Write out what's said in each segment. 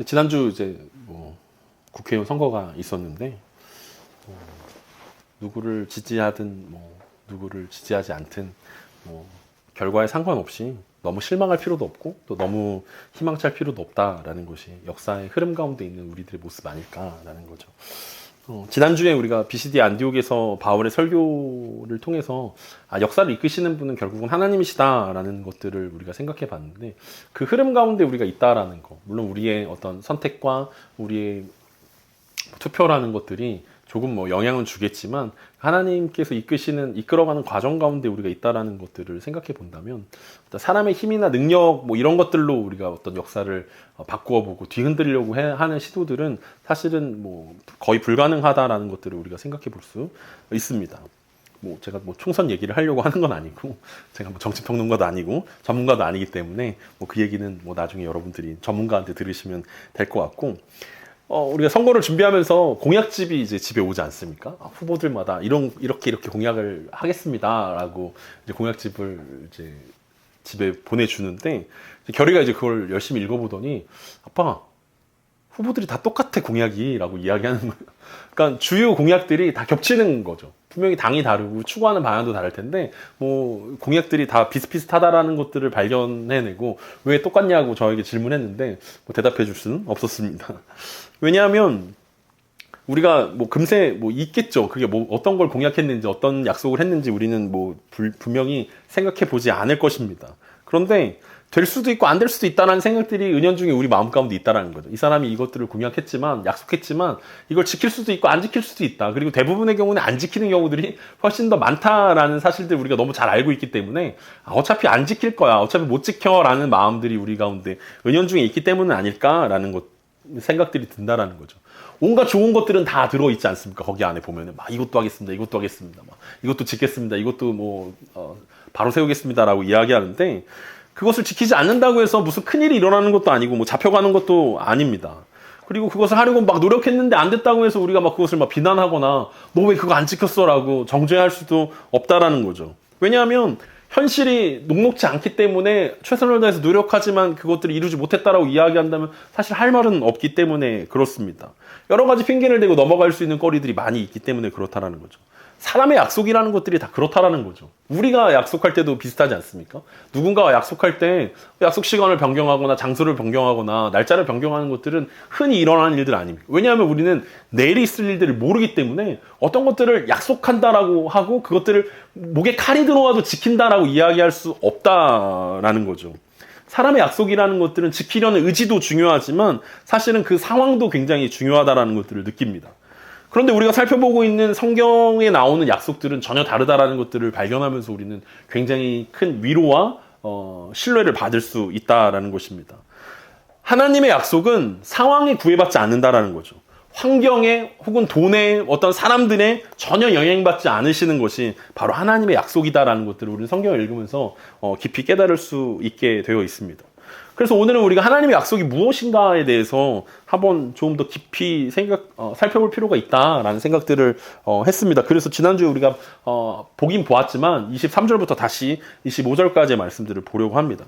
지난주 이제 뭐 국회의원 선거가 있었는데 누구를 지지하든 뭐 누구를 지지하지 않든 뭐 결과에 상관없이 너무 실망할 필요도 없고 또 너무 희망찰 필요도 없다라는 것이 역사의 흐름 가운데 있는 우리들의 모습 아닐까라는 거죠. 지난주에 우리가 BCD 안디옥에서 바울의 설교를 통해서 역사를 이끄시는 분은 결국은 하나님이시다라는 것들을 우리가 생각해 봤는데 그 흐름 가운데 우리가 있다라는 거, 물론 우리의 어떤 선택과 우리의 투표라는 것들이 조금 뭐 영향은 주겠지만 하나님께서 이끌어가는 과정 가운데 우리가 있다라는 것들을 생각해 본다면 사람의 힘이나 능력 뭐 이런 것들로 우리가 어떤 역사를 바꾸어 보고 뒤흔들려고 하는 시도들은 사실은 뭐 거의 불가능하다라는 것들을 우리가 생각해 볼 수 있습니다. 뭐 제가 뭐 총선 얘기를 하려고 하는 건 아니고 제가 뭐 정치평론가도 아니고 전문가도 아니기 때문에 뭐 그 얘기는 뭐 나중에 여러분들이 전문가한테 들으시면 될 것 같고 우리가 선거를 준비하면서 공약집이 이제 집에 오지 않습니까? 후보들마다 이렇게 공약을 하겠습니다라고 이제 공약집을 이제 집에 보내주는데 결의가 이제 그걸 열심히 읽어보더니 아빠 후보들이 다 똑같아 공약이라고 이야기하는 거예요. 그러니까 주요 공약들이 다 겹치는 거죠. 분명히 당이 다르고 추구하는 방향도 다를 텐데 뭐 공약들이 다 비슷비슷하다라는 것들을 발견해내고 왜 똑같냐고 저에게 질문했는데 뭐 대답해 줄 수는 없었습니다. 왜냐하면 우리가 뭐 금세 뭐 있겠죠. 그게 뭐 어떤 걸 공약했는지 어떤 약속을 했는지 우리는 뭐 분명히 생각해 보지 않을 것입니다. 그런데 될 수도 있고 안 될 수도 있다는 생각들이 은연중에 우리 마음 가운데 있다라는 거죠. 이 사람이 이것들을 공약했지만 약속했지만 이걸 지킬 수도 있고 안 지킬 수도 있다. 그리고 대부분의 경우는 안 지키는 경우들이 훨씬 더 많다라는 사실들 우리가 너무 잘 알고 있기 때문에 어차피 안 지킬 거야. 어차피 못 지켜라는 마음들이 우리 가운데 은연중에 있기 때문은 아닐까라는 생각들이 든다라는 거죠. 온갖 좋은 것들은 다 들어있지 않습니까? 거기 안에 보면은 막 이것도 하겠습니다. 이것도 하겠습니다. 막 이것도 짓겠습니다. 이것도 뭐 바로 세우겠습니다라고 이야기하는데 그것을 지키지 않는다고 해서 무슨 큰일이 일어나는 것도 아니고 뭐 잡혀가는 것도 아닙니다. 그리고 그것을 하려고 막 노력했는데 안 됐다고 해서 우리가 막 그것을 막 비난하거나 너 왜 그거 안 지켰어라고 정죄할 수도 없다라는 거죠. 왜냐하면 현실이 녹록지 않기 때문에 최선을 다해서 노력하지만 그것들을 이루지 못했다라고 이야기한다면 사실 할 말은 없기 때문에 그렇습니다. 여러 가지 핑계를 대고 넘어갈 수 있는 거리들이 많이 있기 때문에 그렇다라는 거죠. 사람의 약속이라는 것들이 다 그렇다라는 거죠. 우리가 약속할 때도 비슷하지 않습니까? 누군가가 약속할 때 약속 시간을 변경하거나 장소를 변경하거나 날짜를 변경하는 것들은 흔히 일어나는 일들 아닙니다. 왜냐하면 우리는 내일이 있을 일들을 모르기 때문에 어떤 것들을 약속한다라고 하고 그것들을 목에 칼이 들어와도 지킨다라고 이야기할 수 없다라는 거죠. 사람의 약속이라는 것들은 지키려는 의지도 중요하지만 사실은 그 상황도 굉장히 중요하다라는 것들을 느낍니다. 그런데 우리가 살펴보고 있는 성경에 나오는 약속들은 전혀 다르다라는 것들을 발견하면서 우리는 굉장히 큰 위로와 신뢰를 받을 수 있다라는 것입니다. 하나님의 약속은 상황에 구애받지 않는다라는 거죠. 환경에 혹은 돈에 어떤 사람들에 전혀 영향받지 않으시는 것이 바로 하나님의 약속이다라는 것들을 우리는 성경을 읽으면서 깊이 깨달을 수 있게 되어 있습니다. 그래서 오늘은 우리가 하나님의 약속이 무엇인가에 대해서 한번 좀 더 깊이 살펴볼 필요가 있다라는 생각들을 했습니다. 그래서 지난주에 우리가 보긴 보았지만 23절부터 다시 25절까지의 말씀들을 보려고 합니다.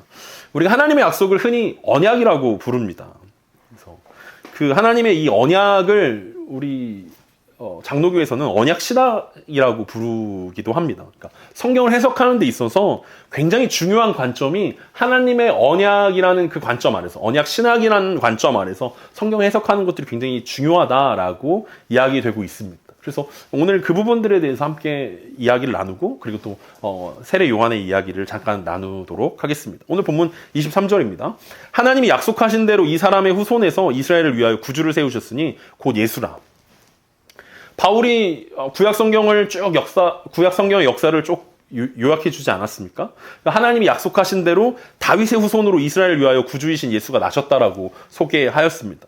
우리가 하나님의 약속을 흔히 언약이라고 부릅니다. 그래서 그 하나님의 이 언약을 우리 장로교에서는 언약 신학이라고 부르기도 합니다. 그러니까 성경을 해석하는 데 있어서 굉장히 중요한 관점이 하나님의 언약이라는 그 관점 아래서 언약 신학이라는 관점 아래서 성경 해석하는 것들이 굉장히 중요하다라고 이야기되고 있습니다. 그래서 오늘 그 부분들에 대해서 함께 이야기를 나누고 그리고 또 세례 요한의 이야기를 잠깐 나누도록 하겠습니다. 오늘 본문 23절입니다. 하나님이 약속하신 대로 이 사람의 후손에서 이스라엘을 위하여 구주를 세우셨으니 곧 예수라. 바울이 구약 성경의 역사를 쭉 요약해 주지 않았습니까? 하나님이 약속하신 대로 다윗의 후손으로 이스라엘을 위하여 구주이신 예수가 나셨다라고 소개하였습니다.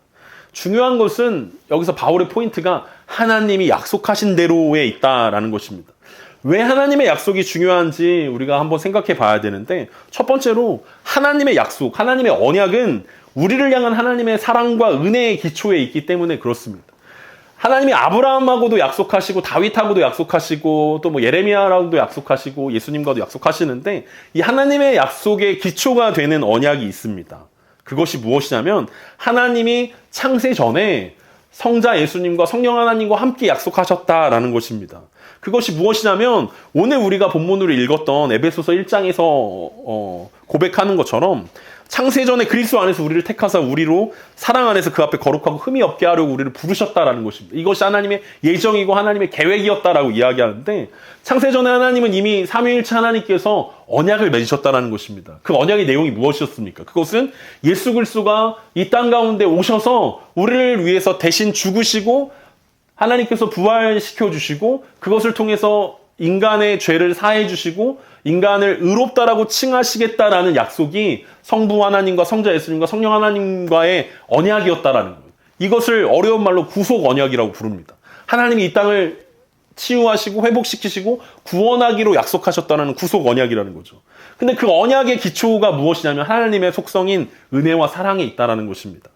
중요한 것은 여기서 바울의 포인트가 하나님이 약속하신 대로에 있다라는 것입니다. 왜 하나님의 약속이 중요한지 우리가 한번 생각해 봐야 되는데 첫 번째로 하나님의 약속, 하나님의 언약은 우리를 향한 하나님의 사랑과 은혜의 기초에 있기 때문에 그렇습니다. 하나님이 아브라함하고도 약속하시고 다윗하고도 약속하시고 또 뭐 예레미야라고도 약속하시고 예수님과도 약속하시는데 이 하나님의 약속의 기초가 되는 언약이 있습니다. 그것이 무엇이냐면 하나님이 창세 전에 성자 예수님과 성령 하나님과 함께 약속하셨다라는 것입니다. 그것이 무엇이냐면 오늘 우리가 본문으로 읽었던 에베소서 1장에서 고백하는 것처럼 창세전에 그리스도 안에서 우리를 택하사 우리로 사랑 안에서 그 앞에 거룩하고 흠이 없게 하려고 우리를 부르셨다라는 것입니다. 이것이 하나님의 예정이고 하나님의 계획이었다라고 이야기하는데 창세전에 하나님은 이미 삼위일체 하나님께서 언약을 맺으셨다라는 것입니다. 그 언약의 내용이 무엇이었습니까? 그것은 예수 그리스도가 이 땅 가운데 오셔서 우리를 위해서 대신 죽으시고 하나님께서 부활시켜 주시고 그것을 통해서 인간의 죄를 사해 주시고 인간을 의롭다라고 칭하시겠다라는 약속이 성부 하나님과 성자 예수님과 성령 하나님과의 언약이었다라는 거예요. 이것을 어려운 말로 구속 언약이라고 부릅니다. 하나님이 이 땅을 치유하시고 회복시키시고 구원하기로 약속하셨다는 구속 언약이라는 거죠. 근데 그 언약의 기초가 무엇이냐면 하나님의 속성인 은혜와 사랑에 있다라는 것입니다.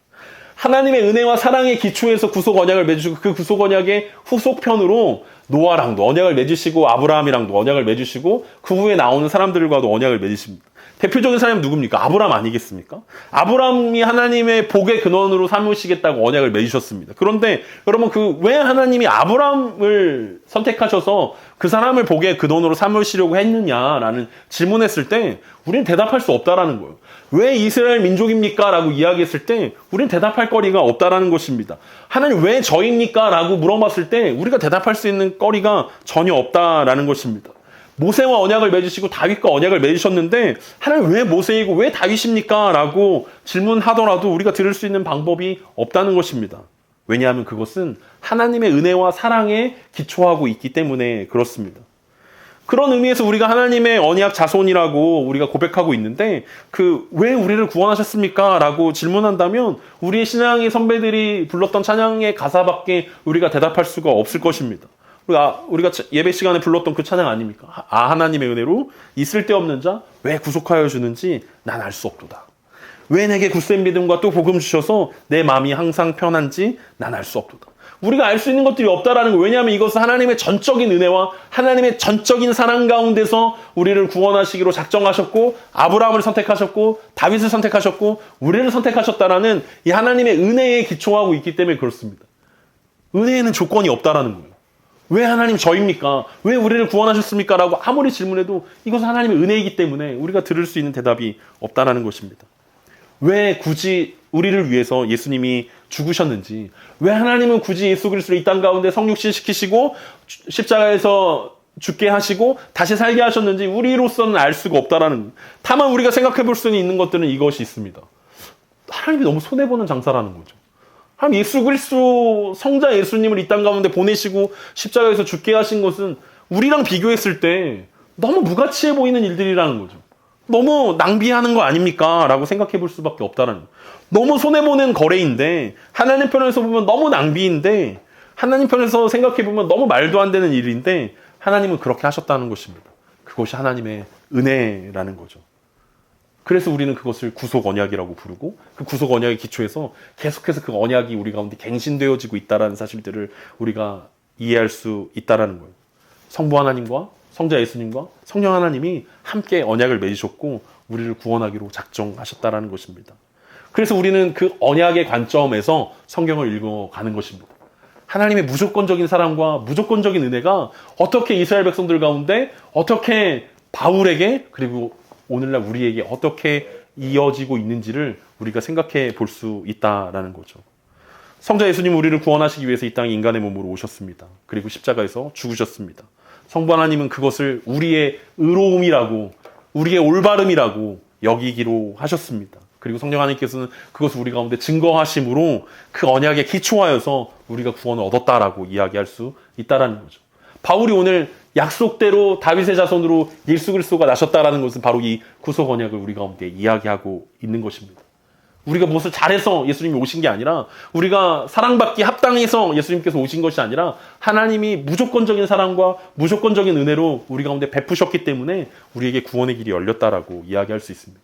하나님의 은혜와 사랑의 기초에서 구속 언약을 맺으시고 그 구속 언약의 후속편으로 노아랑도 언약을 맺으시고 아브라함이랑도 언약을 맺으시고 그 후에 나오는 사람들과도 언약을 맺으십니다. 대표적인 사람이 누굽니까? 아브라함 아니겠습니까? 아브라함이 하나님의 복의 근원으로 삼으시겠다고 언약을 맺으셨습니다. 그런데 여러분 왜 하나님이 아브라함을 선택하셔서 그 사람을 복의 근원으로 삼으시려고 했느냐라는 질문했을 때 우리는 대답할 수 없다라는 거예요. 왜 이스라엘 민족입니까? 라고 이야기했을 때 우리는 대답할 거리가 없다라는 것입니다. 하나님 왜 저입니까? 라고 물어봤을 때 우리가 대답할 수 있는 거리가 전혀 없다라는 것입니다. 모세와 언약을 맺으시고 다윗과 언약을 맺으셨는데 하나님 왜 모세이고 왜 다윗입니까? 라고 질문하더라도 우리가 들을 수 있는 방법이 없다는 것입니다. 왜냐하면 그것은 하나님의 은혜와 사랑에 기초하고 있기 때문에 그렇습니다. 그런 의미에서 우리가 하나님의 언약 자손이라고 우리가 고백하고 있는데 왜 우리를 구원하셨습니까? 라고 질문한다면 우리의 신앙의 선배들이 불렀던 찬양의 가사밖에 우리가 대답할 수가 없을 것입니다. 우리가 예배 시간에 불렀던 그 찬양 아닙니까? 하나님의 은혜로 이 쓸데없는 자 왜 구속하여 주는지 난 알 수 없도다. 왜 내게 굳센 믿음과 또 복음 주셔서 내 마음이 항상 편한지 난 알 수 없도다. 우리가 알 수 있는 것들이 없다라는 거예요. 왜냐하면 이것은 하나님의 전적인 은혜와 하나님의 전적인 사랑 가운데서 우리를 구원하시기로 작정하셨고 아브라함을 선택하셨고 다윗을 선택하셨고 우리를 선택하셨다라는 이 하나님의 은혜에 기초하고 있기 때문에 그렇습니다. 은혜에는 조건이 없다라는 거예요. 왜 하나님 저입니까? 왜 우리를 구원하셨습니까? 라고 아무리 질문해도 이것은 하나님의 은혜이기 때문에 우리가 들을 수 있는 대답이 없다라는 것입니다. 왜 굳이 우리를 위해서 예수님이 죽으셨는지, 왜 하나님은 굳이 예수 그리스도를 이 땅 가운데 성육신 시키시고 십자가에서 죽게 하시고 다시 살게 하셨는지 우리로서는 알 수가 없다라는, 다만 우리가 생각해 볼 수 있는 것들은 이것이 있습니다. 하나님이 너무 손해보는 장사라는 거죠. 하나님 예수 그리스도 성자 예수님을 이 땅 가운데 보내시고 십자가에서 죽게 하신 것은 우리랑 비교했을 때 너무 무가치해 보이는 일들이라는 거죠. 너무 낭비하는 거 아닙니까? 라고 생각해 볼 수밖에 없다는 거예요. 너무 손해보는 거래인데 하나님 편에서 보면 너무 낭비인데 하나님 편에서 생각해 보면 너무 말도 안 되는 일인데 하나님은 그렇게 하셨다는 것입니다. 그것이 하나님의 은혜라는 거죠. 그래서 우리는 그것을 구속 언약이라고 부르고 그 구속 언약의 기초에서 계속해서 그 언약이 우리 가운데 갱신되어지고 있다는 사실들을 우리가 이해할 수 있다는 거예요. 성부 하나님과 성자 예수님과 성령 하나님이 함께 언약을 맺으셨고 우리를 구원하기로 작정하셨다는 것입니다. 그래서 우리는 그 언약의 관점에서 성경을 읽어가는 것입니다. 하나님의 무조건적인 사랑과 무조건적인 은혜가 어떻게 이스라엘 백성들 가운데 어떻게 바울에게 그리고 오늘날 우리에게 어떻게 이어지고 있는지를 우리가 생각해 볼 수 있다라는 거죠. 성자 예수님 우리를 구원하시기 위해서 이 땅에 인간의 몸으로 오셨습니다. 그리고 십자가에서 죽으셨습니다. 성부 하나님은 그것을 우리의 의로움이라고 우리의 올바름이라고 여기기로 하셨습니다. 그리고 성령 하나님께서는 그것을 우리 가운데 증거하심으로 그 언약에 기초하여서 우리가 구원을 얻었다라고 이야기할 수 있다라는 거죠. 바울이 오늘 약속대로 다윗의 자손으로 예수 그리스도가 나셨다라는 것은 바로 이 구속 언약을 우리 가운데 이야기하고 있는 것입니다. 우리가 무엇을 잘해서 예수님이 오신 게 아니라 우리가 사랑받기 합당해서 예수님께서 오신 것이 아니라 하나님이 무조건적인 사랑과 무조건적인 은혜로 우리 가운데 베푸셨기 때문에 우리에게 구원의 길이 열렸다라고 이야기할 수 있습니다.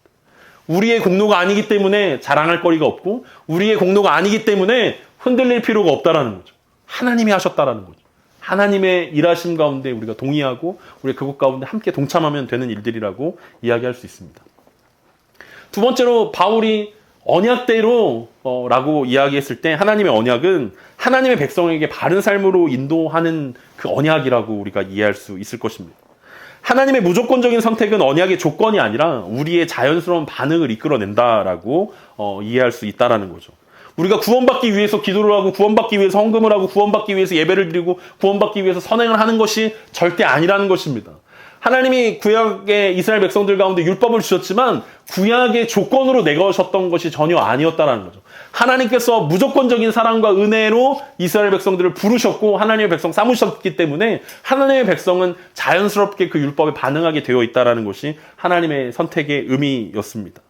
우리의 공로가 아니기 때문에 자랑할 거리가 없고 우리의 공로가 아니기 때문에 흔들릴 필요가 없다라는 거죠. 하나님이 하셨다라는 거죠. 하나님의 일하심 가운데 우리가 동의하고 우리 그것 가운데 함께 동참하면 되는 일들이라고 이야기할 수 있습니다. 두 번째로 바울이 언약대로 라고 이야기했을 때 하나님의 언약은 하나님의 백성에게 바른 삶으로 인도하는 그 언약이라고 우리가 이해할 수 있을 것입니다. 하나님의 무조건적인 선택은 언약의 조건이 아니라 우리의 자연스러운 반응을 이끌어낸다라고 이해할 수 있다라는 거죠. 우리가 구원받기 위해서 기도를 하고 구원받기 위해서 헌금을 하고 구원받기 위해서 예배를 드리고 구원받기 위해서 선행을 하는 것이 절대 아니라는 것입니다. 하나님이 구약의 이스라엘 백성들 가운데 율법을 주셨지만 구약의 조건으로 내거셨던 것이 전혀 아니었다라는 거죠. 하나님께서 무조건적인 사랑과 은혜로 이스라엘 백성들을 부르셨고 하나님의 백성 삼으셨기 때문에 하나님의 백성은 자연스럽게 그 율법에 반응하게 되어 있다라는 것이 하나님의 선택의 의미였습니다.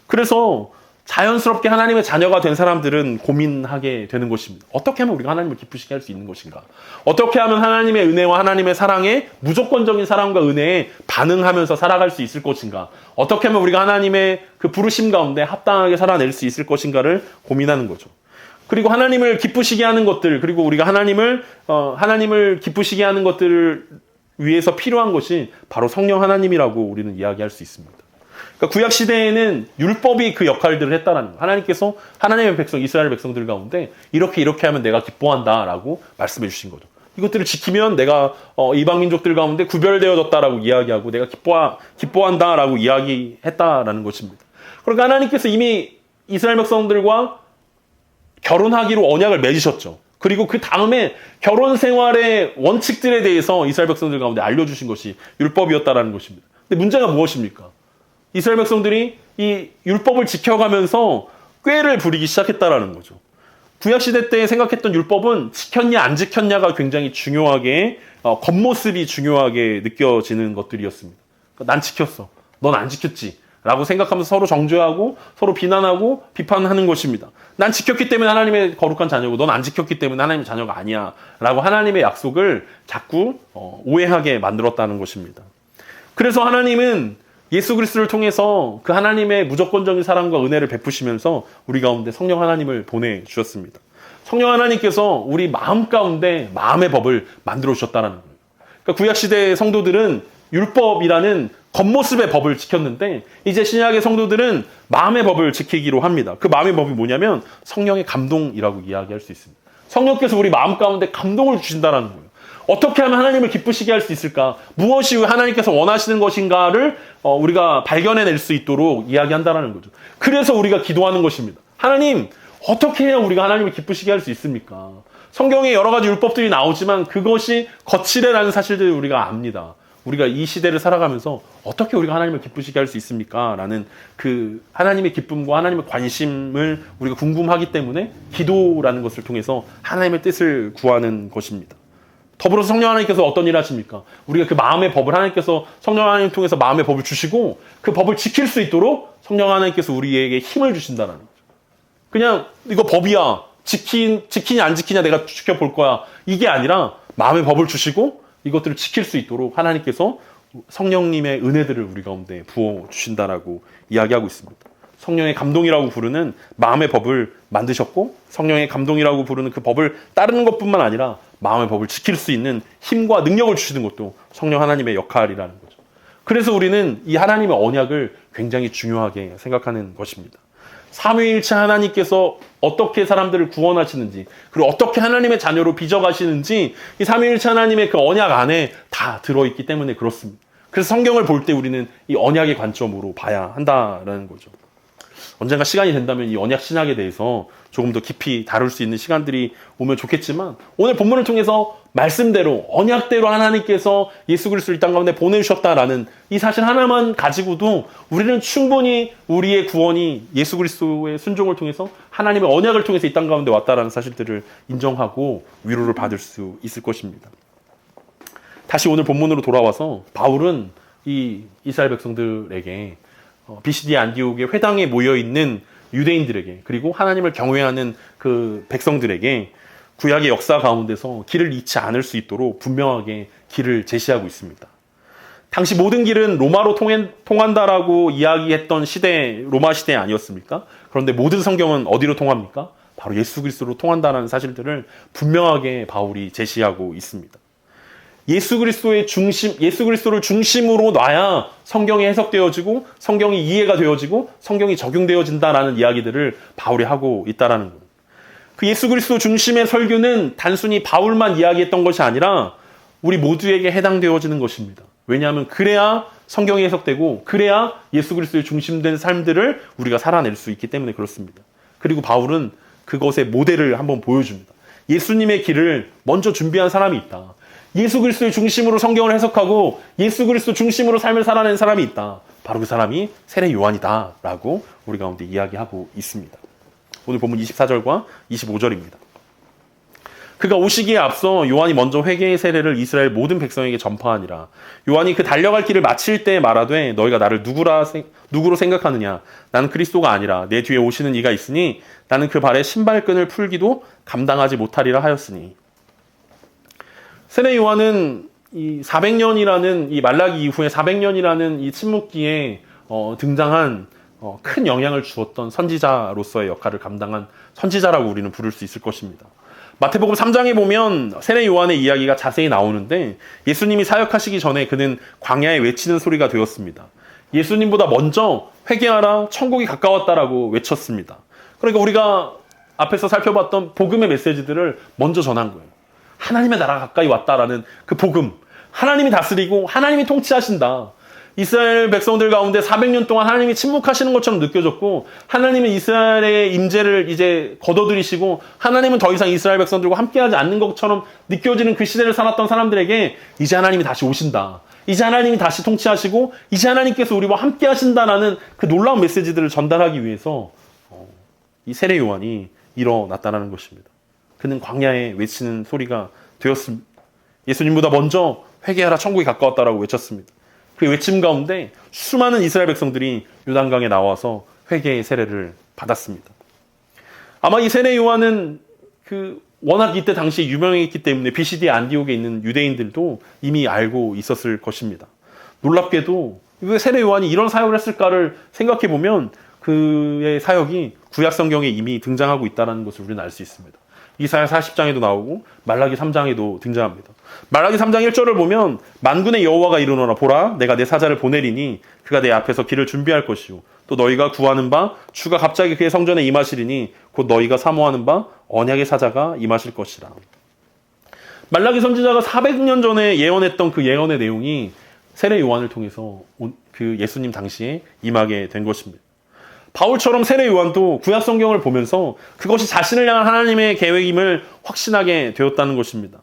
그래서 자연스럽게 하나님의 자녀가 된 사람들은 고민하게 되는 것입니다. 어떻게 하면 우리가 하나님을 기쁘시게 할 수 있는 것인가? 어떻게 하면 하나님의 은혜와 하나님의 사랑에 무조건적인 사랑과 은혜에 반응하면서 살아갈 수 있을 것인가? 어떻게 하면 우리가 하나님의 그 부르심 가운데 합당하게 살아낼 수 있을 것인가를 고민하는 거죠. 그리고 하나님을 기쁘시게 하는 것들, 그리고 우리가 하나님을 기쁘시게 하는 것들을 위해서 필요한 것이 바로 성령 하나님이라고 우리는 이야기할 수 있습니다. 그러니까 구약 시대에는 율법이 그 역할들을 했다라는 거예요. 하나님께서 하나님의 백성, 이스라엘 백성들 가운데 이렇게 하면 내가 기뻐한다라고 말씀해 주신 거죠. 이것들을 지키면 내가 이방 민족들 가운데 구별되어졌다라고 이야기하고 내가 기뻐한다라고 이야기했다라는 것입니다. 그러니까 하나님께서 이미 이스라엘 백성들과 결혼하기로 언약을 맺으셨죠. 그리고 그 다음에 결혼 생활의 원칙들에 대해서 이스라엘 백성들 가운데 알려주신 것이 율법이었다라는 것입니다. 근데 문제가 무엇입니까? 이스라엘 백성들이 이 율법을 지켜가면서 꾀를 부리기 시작했다라는 거죠. 구약시대 때 생각했던 율법은 지켰냐 안 지켰냐가 굉장히 중요하게 겉모습이 중요하게 느껴지는 것들이었습니다. 그러니까 난 지켰어. 넌 안 지켰지. 라고 생각하면서 서로 정죄하고 서로 비난하고 비판하는 것입니다. 난 지켰기 때문에 하나님의 거룩한 자녀고 넌 안 지켰기 때문에 하나님의 자녀가 아니야. 라고 하나님의 약속을 자꾸 오해하게 만들었다는 것입니다. 그래서 하나님은 예수 그리스도를 통해서 그 하나님의 무조건적인 사랑과 은혜를 베푸시면서 우리 가운데 성령 하나님을 보내주셨습니다. 성령 하나님께서 우리 마음 가운데 마음의 법을 만들어 주셨다는 거예요. 그러니까 구약시대의 성도들은 율법이라는 겉모습의 법을 지켰는데 이제 신약의 성도들은 마음의 법을 지키기로 합니다. 그 마음의 법이 뭐냐면 성령의 감동이라고 이야기할 수 있습니다. 성령께서 우리 마음 가운데 감동을 주신다는 거예요. 어떻게 하면 하나님을 기쁘시게 할 수 있을까? 무엇이 하나님께서 원하시는 것인가를 우리가 발견해낼 수 있도록 이야기한다는 거죠. 그래서 우리가 기도하는 것입니다. 하나님, 어떻게 해야 우리가 하나님을 기쁘시게 할 수 있습니까? 성경에 여러 가지 율법들이 나오지만 그것이 거칠애라는 사실들을 우리가 압니다. 우리가 이 시대를 살아가면서 어떻게 우리가 하나님을 기쁘시게 할 수 있습니까? 라는 그 하나님의 기쁨과 하나님의 관심을 우리가 궁금하기 때문에 기도라는 것을 통해서 하나님의 뜻을 구하는 것입니다. 더불어서 성령 하나님께서 어떤 일을 하십니까? 우리가 그 마음의 법을 하나님께서 성령 하나님을 통해서 마음의 법을 주시고 그 법을 지킬 수 있도록 성령 하나님께서 우리에게 힘을 주신다는 거죠. 그냥 이거 법이야. 지키냐 안 지키냐 내가 지켜볼 거야. 이게 아니라 마음의 법을 주시고 이것들을 지킬 수 있도록 하나님께서 성령님의 은혜들을 우리 가운데 부어주신다라고 이야기하고 있습니다. 성령의 감동이라고 부르는 마음의 법을 만드셨고 성령의 감동이라고 부르는 그 법을 따르는 것뿐만 아니라 마음의 법을 지킬 수 있는 힘과 능력을 주시는 것도 성령 하나님의 역할이라는 거죠. 그래서 우리는 이 하나님의 언약을 굉장히 중요하게 생각하는 것입니다. 삼위일체 하나님께서 어떻게 사람들을 구원하시는지 그리고 어떻게 하나님의 자녀로 빚어가시는지 이 삼위일체 하나님의 그 언약 안에 다 들어있기 때문에 그렇습니다. 그래서 성경을 볼 때 우리는 이 언약의 관점으로 봐야 한다라는 거죠. 언젠가 시간이 된다면 이 언약 신학에 대해서 조금 더 깊이 다룰 수 있는 시간들이 오면 좋겠지만 오늘 본문을 통해서 말씀대로 언약대로 하나님께서 예수 그리스도를 이 땅 가운데 보내주셨다라는 이 사실 하나만 가지고도 우리는 충분히 우리의 구원이 예수 그리스도의 순종을 통해서 하나님의 언약을 통해서 이 땅 가운데 왔다라는 사실들을 인정하고 위로를 받을 수 있을 것입니다. 다시 오늘 본문으로 돌아와서 바울은 이 이스라엘 백성들에게 비시디 안디옥의 회당에 모여있는 유대인들에게 그리고 하나님을 경외하는 그 백성들에게 구약의 역사 가운데서 길을 잃지 않을 수 있도록 분명하게 길을 제시하고 있습니다. 당시 모든 길은 로마로 통한다라고 이야기했던 시대, 로마 시대 아니었습니까? 그런데 모든 성경은 어디로 통합니까? 바로 예수 그리스도로 통한다는 사실들을 분명하게 바울이 제시하고 있습니다. 예수 그리스도의 중심, 예수 그리스도를 중심으로 놔야 성경이 해석되어지고 성경이 이해가 되어지고 성경이 적용되어진다라는 이야기들을 바울이 하고 있다라는 거예요. 그 예수 그리스도 중심의 설교는 단순히 바울만 이야기했던 것이 아니라 우리 모두에게 해당되어지는 것입니다. 왜냐하면 그래야 성경이 해석되고 그래야 예수 그리스도의 중심된 삶들을 우리가 살아낼 수 있기 때문에 그렇습니다. 그리고 바울은 그것의 모델을 한번 보여줍니다. 예수님의 길을 먼저 준비한 사람이 있다. 예수 그리스도의 중심으로 성경을 해석하고 예수 그리스도 중심으로 삶을 살아낸 사람이 있다. 바로 그 사람이 세례 요한이다 라고 우리 가운데 이야기하고 있습니다. 오늘 본문 24절과 25절입니다. 그가 오시기에 앞서 요한이 먼저 회개의 세례를 이스라엘 모든 백성에게 전파하니라. 요한이 그 달려갈 길을 마칠 때 말하되 너희가 나를 누구로 생각하느냐. 나는 그리스도가 아니라 내 뒤에 오시는 이가 있으니 나는 그 발에 신발끈을 풀기도 감당하지 못하리라 하였으니. 세례 요한은 이 400년이라는 이 말라기 이후에 400년이라는 이 침묵기에 등장한 큰 영향을 주었던 선지자로서의 역할을 감당한 선지자라고 우리는 부를 수 있을 것입니다. 마태복음 3장에 보면 세례 요한의 이야기가 자세히 나오는데 예수님이 사역하시기 전에 그는 광야에 외치는 소리가 되었습니다. 예수님보다 먼저 회개하라 천국이 가까웠다라고 외쳤습니다. 그러니까 우리가 앞에서 살펴봤던 복음의 메시지들을 먼저 전한 거예요. 하나님의 나라가 가까이 왔다라는 그 복음. 하나님이 다스리고 하나님이 통치하신다. 이스라엘 백성들 가운데 400년 동안 하나님이 침묵하시는 것처럼 느껴졌고 하나님은 이스라엘의 임재를 이제 거둬들이시고 하나님은 더 이상 이스라엘 백성들과 함께하지 않는 것처럼 느껴지는 그 시대를 살았던 사람들에게 이제 하나님이 다시 오신다. 이제 하나님이 다시 통치하시고 이제 하나님께서 우리와 함께하신다라는 그 놀라운 메시지들을 전달하기 위해서 이 세례 요한이 일어났다는 것입니다. 그는 광야에 외치는 소리가 되었습니다. 예수님보다 먼저 회개하라 천국이 가까웠다라고 외쳤습니다. 그 외침 가운데 수많은 이스라엘 백성들이 요단강에 나와서 회개의 세례를 받았습니다. 아마 이 세례 요한은 워낙 이때 당시 유명했기 때문에 BCD 안디옥에 있는 유대인들도 이미 알고 있었을 것입니다. 놀랍게도 왜 세례 요한이 이런 사역을 했을까를 생각해 보면 그의 사역이 구약 성경에 이미 등장하고 있다는 것을 우리는 알 수 있습니다. 이사야 40장에도 나오고 말라기 3장에도 등장합니다. 말라기 3장 1절을 보면 만군의 여호와가 이르노라 보라 내가 내 사자를 보내리니 그가 내 앞에서 길을 준비할 것이요 또 너희가 구하는 바 주가 갑자기 그의 성전에 임하시리니 곧 너희가 사모하는 바 언약의 사자가 임하실 것이라. 말라기 선지자가 400년 전에 예언했던 그 예언의 내용이 세례 요한을 통해서 그 예수님 당시에 임하게 된 것입니다. 바울처럼 세례 요한도 구약 성경을 보면서 그것이 자신을 향한 하나님의 계획임을 확신하게 되었다는 것입니다.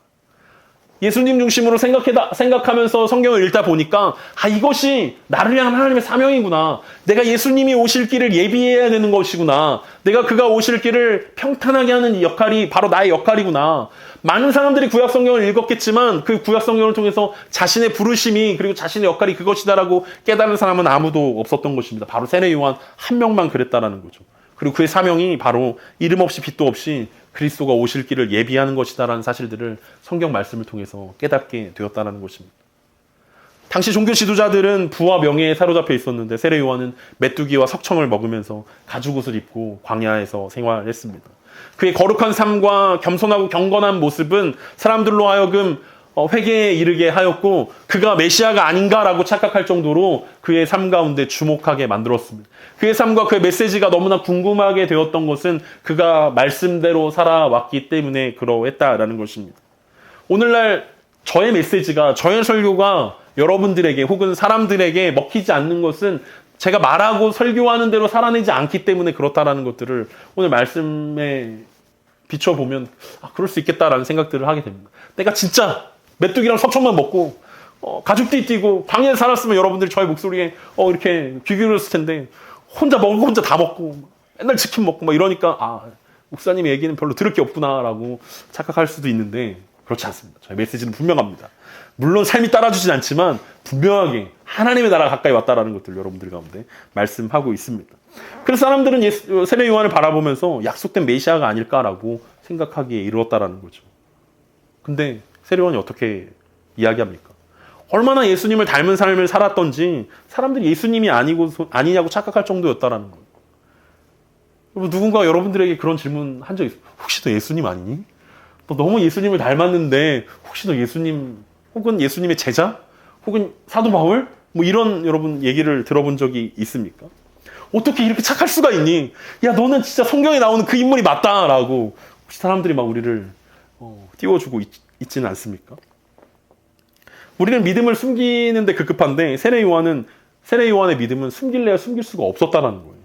예수님 중심으로 생각하면서 성경을 읽다 보니까 이것이 나를 향한 하나님의 사명이구나. 내가 예수님이 오실 길을 예비해야 되는 것이구나. 내가 그가 오실 길을 평탄하게 하는 이 역할이 바로 나의 역할이구나. 많은 사람들이 구약 성경을 읽었겠지만 그 구약 성경을 통해서 자신의 부르심이 그리고 자신의 역할이 그것이다라고 깨달은 사람은 아무도 없었던 것입니다. 바로 세례 요한 한 명만 그랬다라는 거죠. 그리고 그의 사명이 바로 이름 없이 빛도 없이 그리스도가 오실 길을 예비하는 것이다라는 사실들을 성경 말씀을 통해서 깨닫게 되었다는 것입니다. 당시 종교 지도자들은 부와 명예에 사로잡혀 있었는데 세례 요한은 메뚜기와 석청을 먹으면서 가죽옷을 입고 광야에서 생활했습니다. 그의 거룩한 삶과 겸손하고 경건한 모습은 사람들로 하여금 회개에 이르게 하였고 그가 메시아가 아닌가라고 착각할 정도로 그의 삶 가운데 주목하게 만들었습니다. 그의 삶과 그의 메시지가 너무나 궁금하게 되었던 것은 그가 말씀대로 살아왔기 때문에 그러했다라는 것입니다. 오늘날 저의 메시지가 저의 설교가 여러분들에게 혹은 사람들에게 먹히지 않는 것은 제가 말하고 설교하는 대로 살아내지 않기 때문에 그렇다라는 것들을 오늘 말씀에 비춰보면 그럴 수 있겠다라는 생각들을 하게 됩니다. 내가 진짜 메뚜기랑 석청만 먹고 가죽띠 띠고 광야에 살았으면 여러분들이 저의 목소리에 이렇게 귀 기울였을 텐데 혼자 먹고 혼자 다 먹고 맨날 치킨 먹고 막 이러니까 목사님의 얘기는 별로 들을 게 없구나라고 착각할 수도 있는데 그렇지 않습니다. 저의 메시지는 분명합니다. 물론 삶이 따라주진 않지만 분명하게 하나님의 나라가 가까이 왔다라는 것들 여러분들 가운데 말씀하고 있습니다. 그래서 사람들은 세례 요한을 바라보면서 약속된 메시아가 아닐까라고 생각하기에 이르렀다라는 거죠. 근데 세례 요한이 어떻게 이야기합니까? 얼마나 예수님을 닮은 삶을 살았던지 사람들이 예수님이 아니냐고 착각할 정도였다라는 거예요. 여러분, 누군가 여러분들에게 그런 질문 한 적 있어요? 혹시 너 예수님 아니니? 너 너무 예수님을 닮았는데 혹시 너 예수님 혹은 예수님의 제자? 혹은 사도 바울? 뭐 이런 여러분 얘기를 들어본 적이 있습니까? 어떻게 이렇게 착할 수가 있니? 야, 너는 진짜 성경에 나오는 그 인물이 맞다라고 혹시 사람들이 막 우리를 띄워주고 있지는 않습니까? 우리는 믿음을 숨기는데 급급한데 세례 요한의 믿음은 숨길래야 숨길 수가 없었다라는 거예요.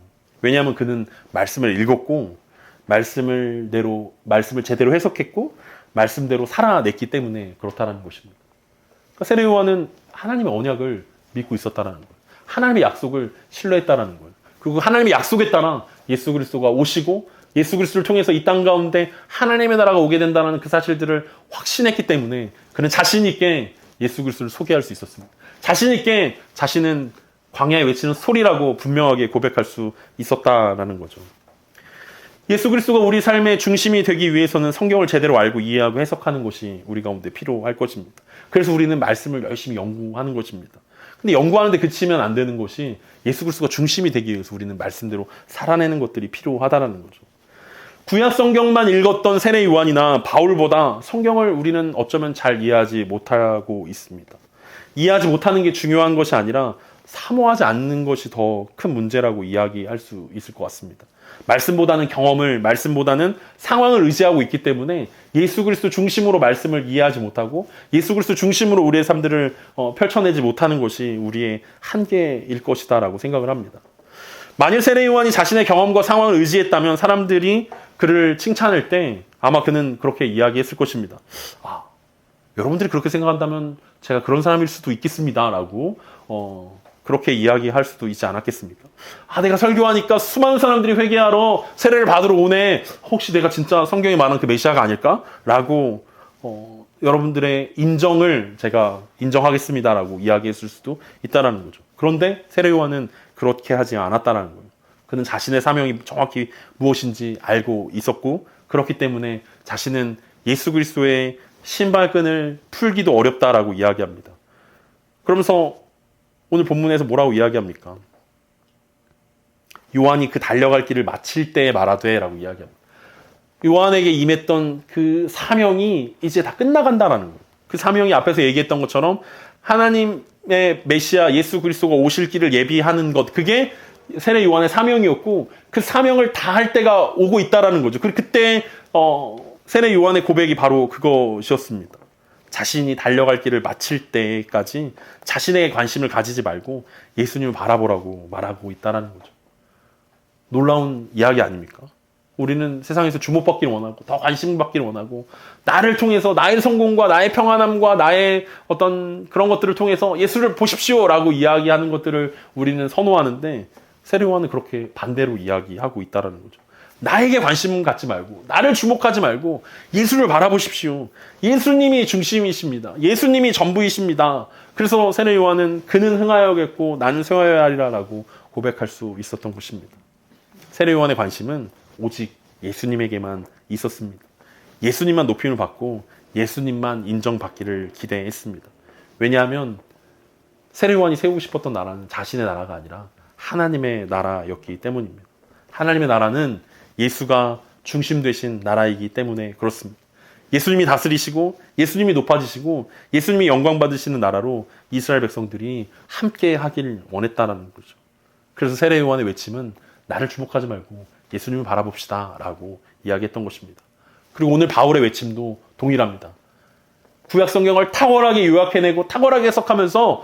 왜냐하면 그는 말씀을 읽었고 말씀을 제대로 해석했고 말씀대로 살아냈기 때문에 그렇다라는 것입니다. 그러니까 세례 요한은 하나님의 언약을 믿고 있었다라는 거예요. 하나님의 약속을 신뢰했다라는 거예요. 그리고 하나님의 약속에 따라 예수 그리스도가 오시고 예수 그리스도를 통해서 이 땅 가운데 하나님의 나라가 오게 된다는 그 사실들을 확신했기 때문에 그는 자신 있게 예수 그리스도를 소개할 수 있었습니다. 자신 있게 자신은 광야에 외치는 소리라고 분명하게 고백할 수 있었다라는 거죠. 예수 그리스도가 우리 삶의 중심이 되기 위해서는 성경을 제대로 알고 이해하고 해석하는 것이 우리 가운데 필요할 것입니다. 그래서 우리는 말씀을 열심히 연구하는 것입니다. 근데 연구하는데 그치면 안 되는 것이 예수 그리스도가 중심이 되기 위해서 우리는 말씀대로 살아내는 것들이 필요하다라는 거죠. 구약 성경만 읽었던 세례 요한이나 바울보다 성경을 우리는 어쩌면 잘 이해하지 못하고 있습니다. 이해하지 못하는 게 중요한 것이 아니라 사모하지 않는 것이 더 큰 문제라고 이야기할 수 있을 것 같습니다. 말씀보다는 상황을 의지하고 있기 때문에 예수 그리스도 중심으로 말씀을 이해하지 못하고 예수 그리스도 중심으로 우리의 삶들을 펼쳐내지 못하는 것이 우리의 한계일 것이다라고 생각을 합니다. 만일 세례 요한이 자신의 경험과 상황을 의지했다면 사람들이 그를 칭찬할 때 아마 그는 그렇게 이야기했을 것입니다. 여러분들이 그렇게 생각한다면 제가 그런 사람일 수도 있겠습니다라고 그렇게 이야기할 수도 있지 않았겠습니까? 내가 설교하니까 수많은 사람들이 회개하러 세례를 받으러 오네. 혹시 내가 진짜 성경에 말한 그 메시아가 아닐까? 라고 여러분들의 인정을 제가 인정하겠습니다라고 이야기했을 수도 있다라는 거죠. 그런데 세례 요한은 그렇게 하지 않았다라는 거예요. 그는 자신의 사명이 정확히 무엇인지 알고 있었고 그렇기 때문에 자신은 예수 그리스도의 신발끈을 풀기도 어렵다라고 이야기합니다. 그러면서 오늘 본문에서 뭐라고 이야기합니까? 요한이 그 달려갈 길을 마칠 때 말하되 라고 이야기합니다. 요한에게 임했던 그 사명이 이제 다 끝나간다라는 거예요. 그 사명이 앞에서 얘기했던 것처럼 하나님의 메시아 예수 그리스도가 오실 길을 예비하는 것, 그게 세례 요한의 사명이었고 그 사명을 다 할 때가 오고 있다라는 거죠. 그때 세례 요한의 고백이 바로 그것이었습니다. 자신이 달려갈 길을 마칠 때까지 자신에게 관심을 가지지 말고 예수님을 바라보라고 말하고 있다는 거죠. 놀라운 이야기 아닙니까? 우리는 세상에서 주목받기를 원하고 더 관심을 받기를 원하고 나를 통해서 나의 성공과 나의 평안함과 나의 어떤 그런 것들을 통해서 예수를 보십시오라고 이야기하는 것들을 우리는 선호하는데 세례 요한은 그렇게 반대로 이야기하고 있다는 거죠. 나에게 관심 갖지 말고 나를 주목하지 말고 예수를 바라보십시오. 예수님이 중심이십니다. 예수님이 전부이십니다. 그래서 세례 요한은 그는 흥하여겠고 나는 쇠하여야 하리라라고 고백할 수 있었던 것입니다. 세례 요한의 관심은 오직 예수님에게만 있었습니다. 예수님만 높임을 받고 예수님만 인정받기를 기대했습니다. 왜냐하면 세례 요한이 세우고 싶었던 나라는 자신의 나라가 아니라 하나님의 나라였기 때문입니다. 하나님의 나라는 예수가 중심 되신 나라이기 때문에 그렇습니다. 예수님이 다스리시고 예수님이 높아지시고 예수님이 영광 받으시는 나라로 이스라엘 백성들이 함께 하길 원했다는 거죠. 그래서 세례 요한의 외침은 나를 주목하지 말고 예수님을 바라봅시다 라고 이야기했던 것입니다. 그리고 오늘 바울의 외침도 동일합니다. 구약 성경을 탁월하게 요약해내고 탁월하게 해석하면서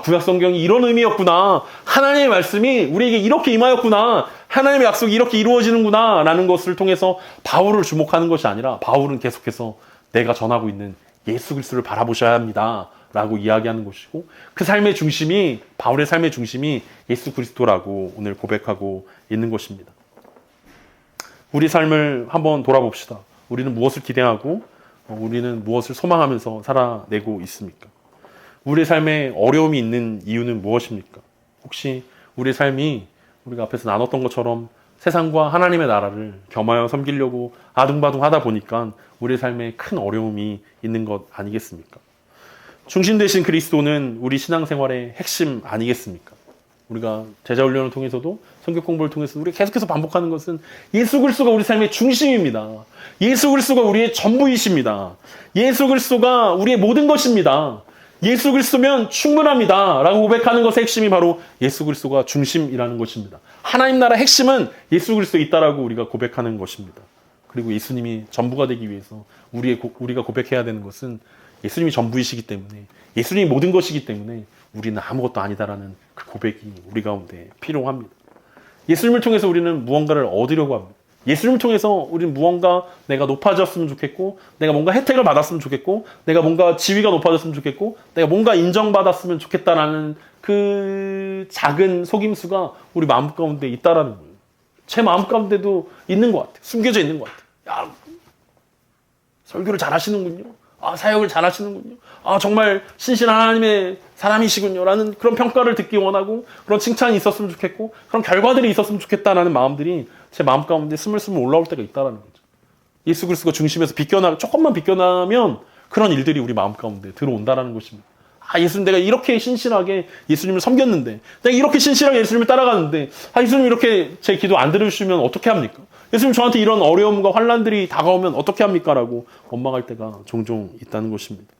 구약 성경이 이런 의미였구나. 하나님의 말씀이 우리에게 이렇게 임하였구나. 하나님의 약속이 이렇게 이루어지는구나. 라는 것을 통해서 바울을 주목하는 것이 아니라 바울은 계속해서 내가 전하고 있는 예수 그리스도를 바라보셔야 합니다. 라고 이야기하는 것이고 그 삶의 중심이 바울의 삶의 중심이 예수 그리스도라고 오늘 고백하고 있는 것입니다. 우리 삶을 한번 돌아봅시다. 우리는 무엇을 기대하고 우리는 무엇을 소망하면서 살아내고 있습니까? 우리의 삶에 어려움이 있는 이유는 무엇입니까? 혹시 우리의 삶이 우리가 앞에서 나눴던 것처럼 세상과 하나님의 나라를 겸하여 섬기려고 아둥바둥 하다 보니까 우리의 삶에 큰 어려움이 있는 것 아니겠습니까? 중심 되신 그리스도는 우리 신앙생활의 핵심 아니겠습니까? 우리가 제자 훈련을 통해서도 성격 공부를 통해서 우리가 계속해서 반복하는 것은 예수 그리스도가 우리 삶의 중심입니다. 예수 그리스도가 우리의 전부이십니다. 예수 그리스도가 우리의 모든 것입니다. 예수 그리스도면 충분합니다. 라고 고백하는 것의 핵심이 바로 예수 그리스도가 중심이라는 것입니다. 하나님 나라 핵심은 예수 그리스도에 있다라고 우리가 고백하는 것입니다. 그리고 예수님이 전부가 되기 위해서 우리가 고백해야 되는 것은 예수님이 전부이시기 때문에, 예수님이 모든 것이기 때문에 우리는 아무것도 아니다라는 그 고백이 우리 가운데 필요합니다. 예수님을 통해서 우리는 무언가를 얻으려고 합니다. 예수님을 통해서 우리는 무언가 내가 높아졌으면 좋겠고, 내가 뭔가 혜택을 받았으면 좋겠고, 내가 뭔가 지위가 높아졌으면 좋겠고, 내가 뭔가 인정받았으면 좋겠다라는 그 작은 속임수가 우리 마음 가운데 있다라는 거예요. 제 마음 가운데도 있는 것 같아요. 숨겨져 있는 것 같아요. 야, 설교를 잘 하시는군요. 사역을 잘 하시는군요. 정말 신실한 하나님의 사람이시군요. 라는 그런 평가를 듣기 원하고, 그런 칭찬이 있었으면 좋겠고, 그런 결과들이 있었으면 좋겠다라는 마음들이 제 마음 가운데 스물스물 올라올 때가 있다라는 거죠. 예수 그리스도가 중심에서 조금만 비껴나면 그런 일들이 우리 마음 가운데 들어온다라는 것입니다. 예수님, 내가 이렇게 신실하게 예수님을 섬겼는데, 내가 이렇게 신실하게 예수님을 따라가는데, 예수님 이렇게 제 기도 안 들으시면 어떻게 합니까? 예수님 저한테 이런 어려움과 환난들이 다가오면 어떻게 합니까? 라고 원망할 때가 종종 있다는 것입니다.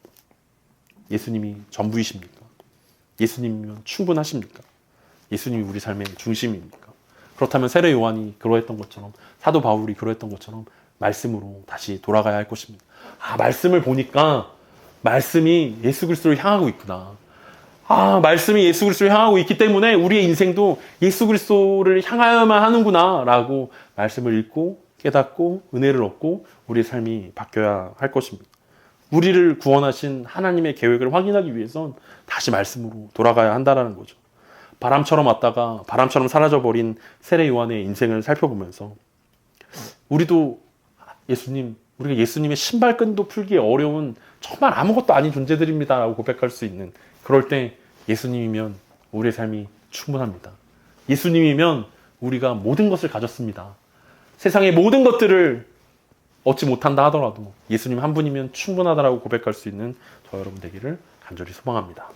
예수님이 전부이십니까? 예수님이면 충분하십니까? 예수님이 우리 삶의 중심입니까? 그렇다면 세례 요한이 그러했던 것처럼, 사도 바울이 그러했던 것처럼 말씀으로 다시 돌아가야 할 것입니다. 말씀을 보니까 말씀이 예수 그리스도를 향하고 있구나. 말씀이 예수 그리스도를 향하고 있기 때문에 우리의 인생도 예수 그리스도를 향하여야만 하는구나 라고 말씀을 읽고 깨닫고 은혜를 얻고 우리의 삶이 바뀌어야 할 것입니다. 우리를 구원하신 하나님의 계획을 확인하기 위해선 다시 말씀으로 돌아가야 한다는 거죠. 바람처럼 왔다가 바람처럼 사라져버린 세례 요한의 인생을 살펴보면서 우리도 우리가 예수님의 신발끈도 풀기 어려운 정말 아무것도 아닌 존재들입니다 라고 고백할 수 있는, 그럴 때 예수님이면 우리의 삶이 충분합니다. 예수님이면 우리가 모든 것을 가졌습니다. 세상의 모든 것들을 얻지 못한다 하더라도 예수님 한 분이면 충분하다라고 고백할 수 있는 저 여러분 되기를 간절히 소망합니다.